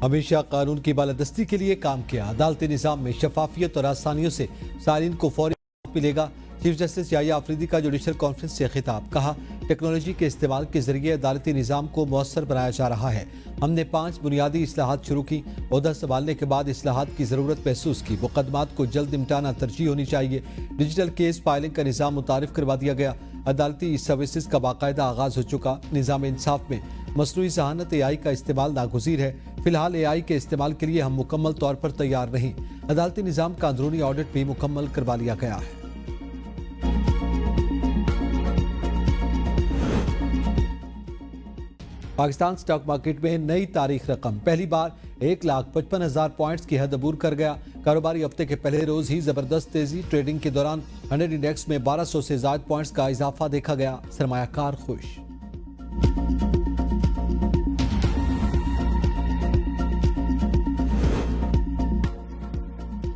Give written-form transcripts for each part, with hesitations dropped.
ہمیشہ قانون کی بالادستی کے لیے کام کیا. عدالتی نظام میں شفافیت اور آسانیوں سے صارفین کو فوری ملے گا. چیف جسٹس یحییٰ آفریدی کا جوڈیشل کانفرنس سے خطاب. کہا ٹیکنالوجی کے استعمال کے ذریعے عدالتی نظام کو مؤثر بنایا جا رہا ہے. ہم نے 5 بنیادی اصلاحات شروع کی. عہدہ سنبھالنے کے بعد اصلاحات کی ضرورت محسوس کی. مقدمات کو جلد نمٹانا ترجیح ہونی چاہیے. ڈیجیٹل کیس فائلنگ کا نظام متعارف کروا دیا گیا. عدالتی سروسز کا باقاعدہ آغاز ہو چکا. نظام انصاف میں مصنوعی ذہانت AI کا استعمال ناگزیر ہے. فی الحال AI کے استعمال کے لیے ہم مکمل طور پر تیار نہیں. عدالتی نظام کا اندرونی آڈٹ بھی مکمل کروا لیا گیا ہے. پاکستان سٹاک مارکیٹ میں نئی تاریخ رقم. پہلی بار 1,55,000 پوائنٹس کی حد عبور کر گیا. کاروباری ہفتے کے پہلے روز ہی زبردست تیزی. ٹریڈنگ کے دوران 100 انڈیکس میں 1200 سے زائد پوائنٹس کا اضافہ دیکھا گیا. سرمایہ کار خوش.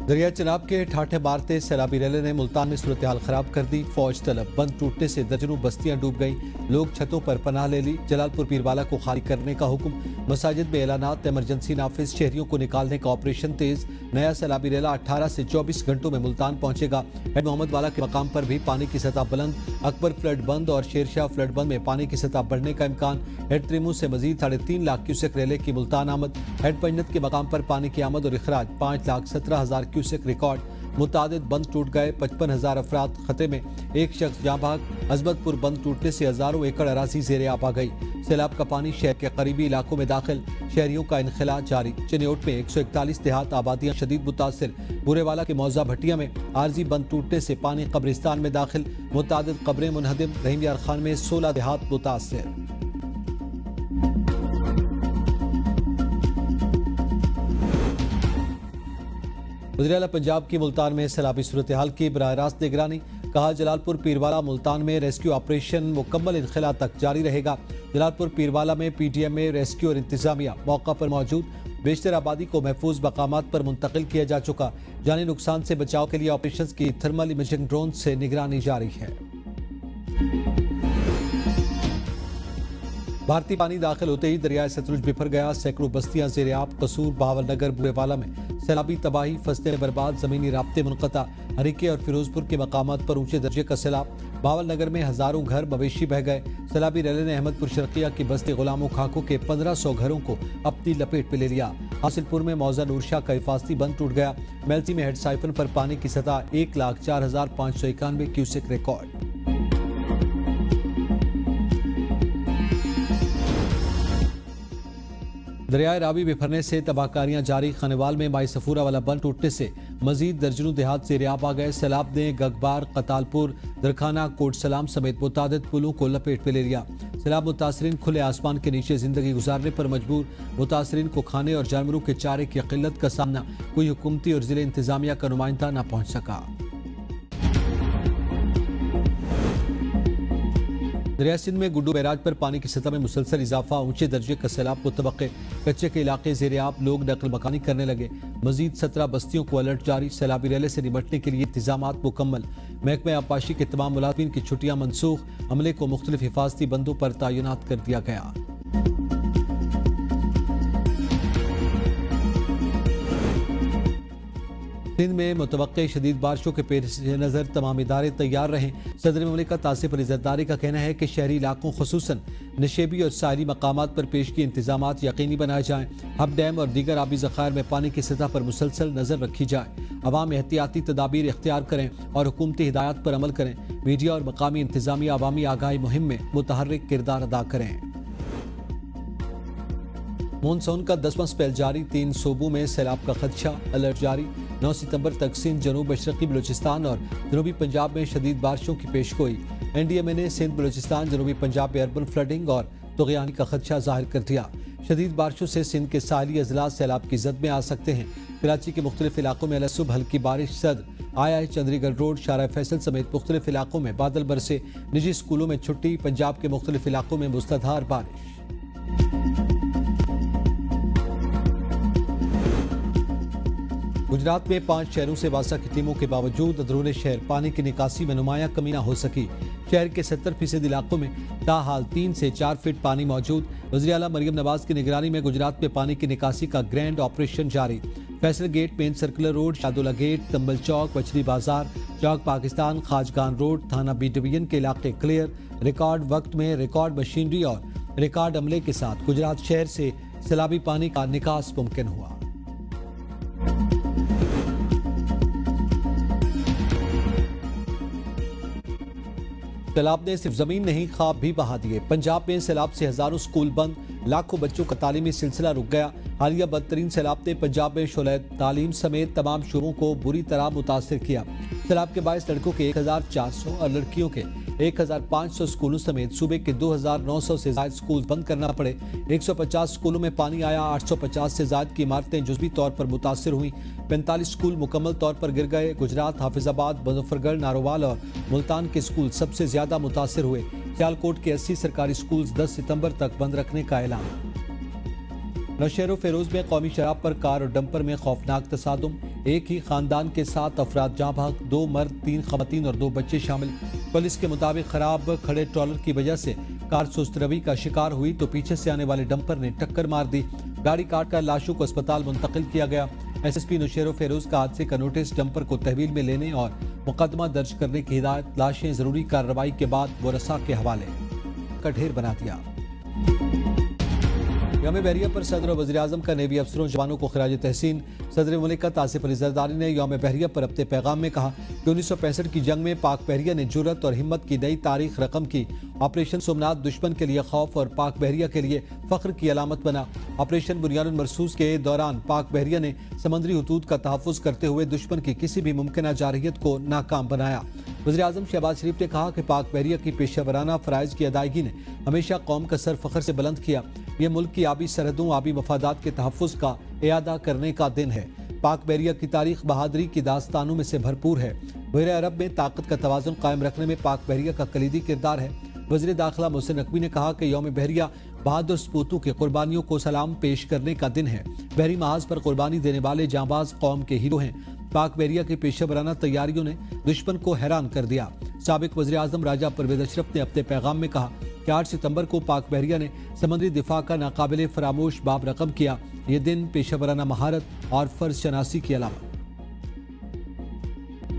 دریا چناب کے ٹھاٹھے مارتے سیلابی ریلے نے ملتان میں صورتحال خراب کر دی. فوج طلب. بند ٹوٹنے سے درجنوں بستیاں ڈوب گئیں. لوگ چھتوں پر پناہ لے لی. جلال پور پیروالا کو خالی کرنے کا حکم. مساجد میں اعلانات. ایمرجنسی نافذ. شہریوں کو نکالنے کا آپریشن تیز. نیا سیلابی ریلا 18 سے 24 گھنٹوں میں ملتان پہنچے گا. ہیڈ محمد والا کے مقام پر بھی پانی کی سطح بلند. اکبر فلڈ بند اور شیرشاہ فلڈ بند میں پانی کی سطح بڑھنے کا امکان. ہیڈ تریمو سے مزید 3.5 لاکھ کیوسک ریلے کی ملتان آمد. ہیڈ پنجت کے مقام پر پانی کی آمد اور اخراج 5,17,000 کیوسک ریکارڈ. متعدد بند ٹوٹ گئے. 55,000 افراد خطے میں. ایک شخص جاں بحق. عظمت پور بند ٹوٹنے سے ہزاروں ایکڑ اراضی زیر آب آ گئی. سیلاب کا پانی شہر کے قریبی علاقوں میں داخل. شہریوں کا انخلاء جاری. چنیوٹ میں 141 دیہات آبادیاں شدید متاثر. بورے والا کے موضع بھٹیا میں عارضی بند ٹوٹنے سے پانی قبرستان میں داخل. متعدد قبریں منہدم. رحیم یار خان میں 16 دیہات متاثر. وزیر اعلیٰ پنجاب کی ملتان میں سیلابی صورتحال کی براہ راست نگرانی. کہا جلال پور پیروالا ملتان میں ریسکیو آپریشن مکمل انخلاء تک جاری رہے گا. جلال پور پیروالا میں PTM میں ریسکیو اور انتظامیہ موقع پر موجود. بیشتر آبادی کو محفوظ مقامات پر منتقل کیا جا چکا. جانی نقصان سے بچاؤ کے لیے آپریشنز کی تھرمل امیجنگ ڈرون سے نگرانی جاری ہے. بھارتی پانی داخل ہوتے ہی دریائے ستلج بفر گیا. سینکڑوں بستیاں زیر آب. قصور بہاول نگر بورے والا میں سیلابی تباہی. فصلیں برباد. زمینی رابطے منقطع. ہریکے اور فیروز پور کے مقامات پر اونچے درجے کا سیلاب. بہاول نگر میں ہزاروں گھر مویشی بہہ گئے. سیلابی ریلے نے احمد پور شرقیہ کی بستی غلاموں کھاکو کے 1500 گھروں کو اپنی لپیٹ میں لے لیا. حاصل پور میں موضع نورشاہ کا حفاظتی بند ٹوٹ گیا. میلسی میں ہیڈ سائفن پر پانی کی سطح 1,04,591 کیوسک ریکارڈ. دریائے راوی بفرنے سے تباہ کاریاں جاری. خانوال میں مائی سفورہ والا بند ٹوٹنے سے مزید درجنوں دیہات زیر آب آ گئے. سیلاب نے گگبار، قتالپور، درخانہ، کوٹ سلام سمیت متعدد پلوں کو لپیٹ میں لے لیا. سیلاب متاثرین کھلے آسمان کے نیچے زندگی گزارنے پر مجبور. متاثرین کو کھانے اور جانوروں کے چارے کی قلت کا سامنا. کوئی حکومتی اور ضلع انتظامیہ کا نمائندہ نہ پہنچ سکا. دریا سندھ میں گڈو بیراج پر پانی کی سطح میں مسلسل اضافہ. اونچے درجے کا سیلاب متوقع. کچے کے علاقے زیر آب. لوگ نقل مکانی کرنے لگے. مزید 17 بستیوں کو الرٹ جاری. سیلابی ریلے سے نمٹنے کے لیے انتظامات مکمل. محکمہ آبپاشی کے تمام ملازمین کی چھٹیاں منسوخ. عملے کو مختلف حفاظتی بندوں پر تعینات کر دیا گیا. سندھ میں متوقع شدید بارشوں کے پیش نظر تمام ادارے تیار رہیں. صدر مملکت آصف علی زرداری کا کہنا ہے کہ شہری علاقوں خصوصاً نشیبی اور ساحلی مقامات پر پیشگی انتظامات یقینی بنائے جائیں. ہب ڈیم اور دیگر آبی ذخائر میں پانی کی سطح پر مسلسل نظر رکھی جائے. عوام احتیاطی تدابیر اختیار کریں اور حکومتی ہدایات پر عمل کریں. میڈیا اور مقامی انتظامیہ عوامی آگاہی مہم میں متحرک کردار ادا کریں. مونسون کا 10واں سپیل جاری. 3 صوبوں میں سیلاب کا خدشہ. الرٹ جاری. 9 ستمبر تک سندھ، جنوب مشرقی بلوچستان اور جنوبی پنجاب میں شدید بارشوں کی پیشگوئی. NDMA نے سندھ، بلوچستان، جنوبی پنجاب میں اربن فلڈنگ اور طغیان کا خدشہ ظاہر کر دیا. شدید بارشوں سے سندھ کے ساحلی اضلاع سیلاب کی زد میں آ سکتے ہیں. کراچی کے مختلف علاقوں میں صبح ہلکی بارش. زد آیا. چندری گڑھ روڈ، شارع فیصل سمیت مختلف علاقوں میں بادل برسے. نجی اسکولوں میں چھٹی. پنجاب کے مختلف علاقوں میں مستدھار بارش. گجرات میں 5 شہروں سے واسطہ کی ٹیموں کے باوجود اندرون شہر پانی کی نکاسی میں نمایاں کمی نہ ہو سکی. شہر کے 70% علاقوں میں تاحال 3 سے 4 فٹ پانی موجود۔ وزیر اعلیٰ مریم نواز کی نگرانی میں گجرات میں پانی کی نکاسی کا گرینڈ آپریشن جاری۔ فیصل گیٹ، مین سرکولر روڈ، شادولہ گیٹ، تمبل چوک، وچری بازار، چوک پاکستان، خاجگان روڈ، تھانہ بی ڈویژن کے علاقے کلیئر۔ ریکارڈ وقت میں ریکارڈ مشینری اور ریکارڈ عملے کے ساتھ گجرات شہر سے سیلابی پانی کا نکاس ممکن ہوا۔ سیلاب نے صرف زمین نہیں، خواب بھی بہا دیے۔ پنجاب میں سیلاب سے ہزاروں سکول بند، لاکھوں بچوں کا تعلیمی سلسلہ رک گیا۔ حالیہ بدترین سیلاب نے پنجاب میں شعلہ تعلیم سمیت تمام شعبوں کو بری طرح متاثر کیا۔ سیلاب کے باعث لڑکوں کے 1400 اور لڑکیوں کے 1500 سکولوں سمیت صوبے کے 2900 سے زائد سکول بند کرنا پڑے۔ 150 سکولوں میں پانی آیا، 850 سے زائد کی عمارتیں جزوی طور پر متاثر ہوئیں، 45 سکول مکمل طور پر گر گئے۔ گجرات، حافظ آباد، مظفر گڑھ، نارووال اور ملتان کے سکول سب سے زیادہ متاثر ہوئے۔ سیالکوٹ کے 80 سرکاری سکولز 10 ستمبر تک بند رکھنے کا اعلان۔ نوشہر و فیروز میں قومی شراب پر کار اور ڈمپر میں خوفناک تصادم، ایک ہی خاندان کے 7 افراد جاں بحق، 2 مرد، 3 خواتین اور 2 بچے شامل۔ پولیس کے مطابق خراب کھڑے ٹرالر کی وجہ سے کار سست روی کا شکار ہوئی تو پیچھے سے آنے والے ڈمپر نے ٹکر مار دی۔ گاڑی کاٹ کر لاشوں کو اسپتال منتقل کیا گیا۔ ایس ایس پی نوشہر و فیروز کا حادثے کا نوٹس، ڈمپر کو تحویل میں لینے اور مقدمہ درج کرنے کی ہدایت، لاشیں ضروری کارروائی کے بعد ورثاء کے حوالے کا ڈھیر بنا دیا۔ یوم بحریہ پر صدر و وزیر اعظم کا نیوی افسروں جوانوں کو خراج تحسین۔ صدر مملکت آصف علی زرداری نے یوم بحریہ پر اپنے پیغام میں کہا کہ 1965 کی جنگ میں پاک بحریہ نے جرأت اور ہمت کی نئی تاریخ رقم کی۔ آپریشن سومنات دشمن کے لیے خوف اور پاک بحریہ کے لیے فخر کی علامت بنا۔ آپریشن بنیاد المرصوص کے دوران پاک بحریہ نے سمندری حدود کا تحفظ کرتے ہوئے دشمن کی کسی بھی ممکنہ جارحیت کو ناکام بنایا۔ وزیر اعظم شہباز شریف نے کہا کہ پاک بحریہ کی پیشہ ورانہ فرائض کی ادائیگی نے ہمیشہ قوم کا سر فخر سے بلند کیا۔ یہ ملک کی آبی سرحدوں، آبی مفادات کے تحفظ کا اعادہ کرنے کا دن ہے۔ پاک بحریہ کی تاریخ بہادری کی داستانوں میں سے بھرپور ہے۔ بحیرہ عرب میں طاقت کا توازن قائم رکھنے میں پاک بحریہ کا کلیدی کردار ہے۔ وزیر داخلہ محسن نقوی نے کہا کہ یوم بحریہ بہادر سپوتوں کی قربانیوں کو سلام پیش کرنے کا دن ہے۔ بحری محاذ پر قربانی دینے والے جانباز قوم کے ہیرو ہیں۔ پاک بحریہ کی پیشہ ورانہ تیاریوں نے دشمن کو حیران کر دیا۔ سابق وزیر اعظم راجہ پرویز اشرف نے اپنے پیغام میں کہا کہ 8 ستمبر کو پاک بحریہ نے سمندری دفاع کا ناقابل فراموش باب رقم کیا۔ یہ دن پیشہ ورانہ مہارت اور فرض شناسی کی علامت۔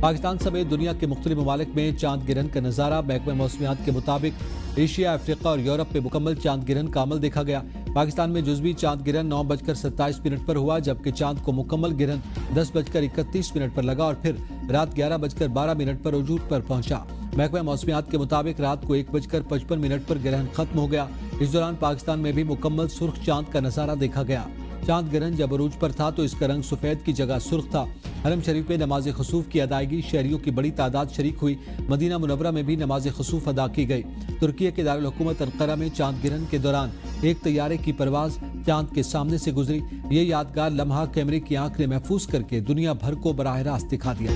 پاکستان سمیت دنیا کے مختلف ممالک میں چاند گرہن کا نظارہ، محکمہ موسمیات کے مطابق ایشیا، افریقہ اور یورپ میں مکمل چاند گرہن کا عمل دیکھا گیا۔ پاکستان میں جزوی چاند گرہن 9:27 پر ہوا، جبکہ چاند کو مکمل گرہن 10:31 پر لگا اور پھر رات 11:12 پر وجود پر پہنچا۔ محکمہ موسمیات کے مطابق رات کو 1:55 پر گرہن ختم ہو گیا۔ اس دوران پاکستان میں بھی مکمل سرخ چاند کا نظارہ دیکھا گیا۔ چاند گرہن جب عروج پر تھا تو اس کا رنگ سفید کی جگہ سرخ تھا۔ حرم شریف میں نماز خسوف کی ادائیگی، شہریوں کی بڑی تعداد شریک ہوئی۔ مدینہ منورہ میں بھی نماز خسوف ادا کی گئی۔ ترکی کے دارالحکومت انقرہ میں چاند گرہن کے دوران ایک طیارے کی پرواز چاند کے سامنے سے گزری۔ یہ یادگار لمحہ کیمرے کی آنکھ نے محفوظ کر کے دنیا بھر کو براہ راست دکھا دیا۔